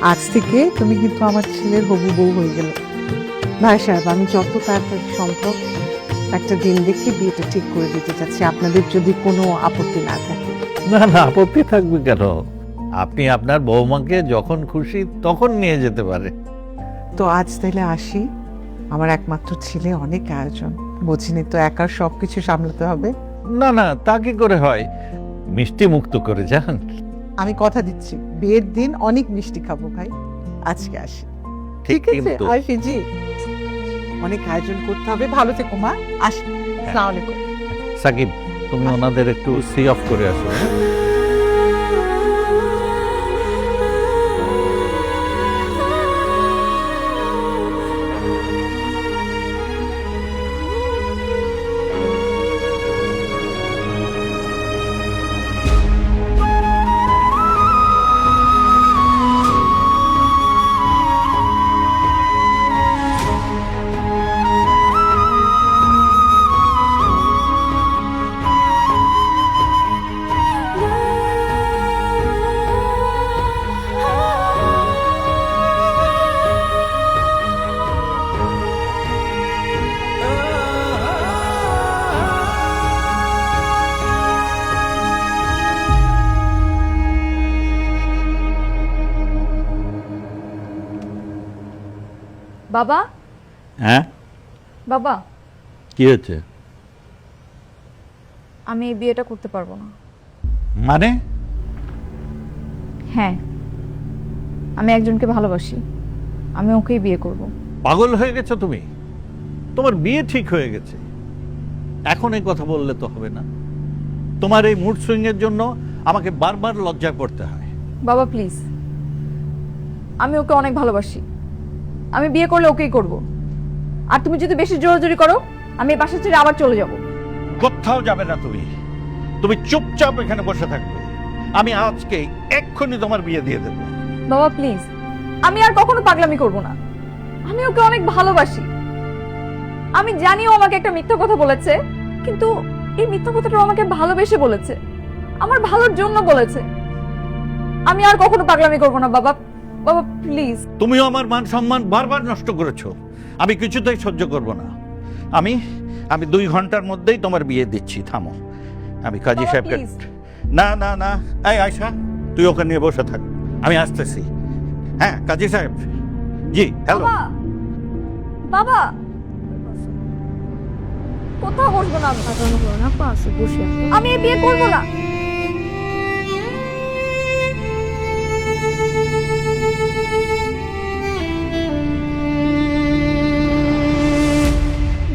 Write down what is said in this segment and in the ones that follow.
আজ থেকে তুমি কিন্তু আমার ছেলের হবু বউ হয়ে গেলে। ভাই সাহেব, আমি যত তাড়াতাড়ি সম্ভব একটা দিন দেখে বিয়েটা ঠিক করে দিতে চাচ্ছি, আপনাদের যদি কোনো আপত্তি না থাকে। না না, আপত্তি থাকবে কেন? আপনি আপনার বৌমাকে যখন খুশি তখন নিয়ে যেতে পারে। তো আজ তাইলে আসি। আমার একমাত্র ছেলে, অনেক আয়োজন, বুঝিনি তো একার সবকিছু সামলাতে হবে। না না, তা কি করে হয়? মিষ্টি মুক্ত করে যান। আমি কথা দিচ্ছি বিয়ের দিন অনেক মিষ্টি খাবো ভাই। আজকে আসি। ঠিক আছে, কিন্তু আসি জি। অনেক আয়োজন করতে হবে। ভালো থেকো মা, আসি। আসসালামু আলাইকুম। সাকিব, তুমি ওনাদের একটু সি অফ করে আসো। বাবা, হ্যাঁ, বাবা, কি হয়েছে? আমি এই বিয়েটা করতে পারবো না। মানে? হ্যাঁ, আমি একজনকে ভালোবাসি, আমি ওকেই বিয়ে করব। পাগল হয়ে গেছো তুমি? তোমার বিয়ে ঠিক হয়ে গেছে, এখন এই কথা বললে তো হবে না। তোমার এই মুড সুইং এর জন্য আমাকে বারবার লজ্জা করতে হয়। বাবা প্লিজ, আমি ওকে অনেক ভালোবাসি, আমি বিয়ে করলে ওকেই করব। আর তুমি যদি বেশি জোরাজোরি করো, আমি এই বাসা ছেড়ে আবার চলে যাব। কোথাও যাবে না তুমি, তুমি চুপচাপ এখানে বসে থাকবে। আমি আজকে এক্ষুনি তোমার বিয়ে দিয়ে দেবো। বাবা প্লিজ, আমি আর কখনো পাগলামি করব না, আমি ওকে অনেক ভালোবাসি। আমি জানি ও আমাকে একটা মিথ্যা কথা বলেছে, কিন্তু এই মিথ্যা কথাটা ও আমাকে ভালোবেসে বলেছে, আমার ভালোর জন্য বলেছে। আমি আর কখনো পাগলামি করব না বাবা, বাবা প্লিজ। তুমিও আমার মান সম্মান বারবার নষ্ট করেছো, আমি কিছুতেই সহ্য করব না। আমি 2 ঘন্টার মধ্যেই তোমার বিয়ে দিচ্ছি, থামো। আমি কাজী বাবা, সাহেবকে please। না না না, এই আয়শা, তুই ওকে নিয়ে বসে থাক, আমি আসতেছি। হ্যাঁ কাজী সাহেব, জি হ্যালো। বাবা, বাবা, কোথাও বসবো না আমি। আমি এই বিয়ে করবো না।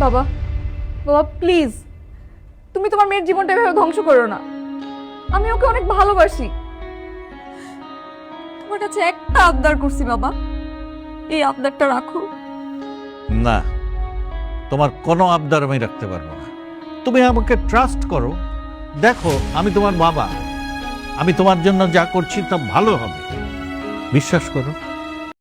বাবা, বাবা প্লিজ, তুমি তোমার মেয়ের জীবনটা এভাবে ধ্বংস করো না। আমি ওকে অনেক ভালোবাসি। তোমার কাছে একটা আবদার করছি বাবা, এই আবদারটা রাখো। না, তোমার কোনো আবদার আমি রাখতে পারবো না। তুমি আমাকে ট্রাস্ট করো, দেখো আমি তোমার বাবা, আমি তোমার জন্য যা করছি তা ভালো হবে, বিশ্বাস করো।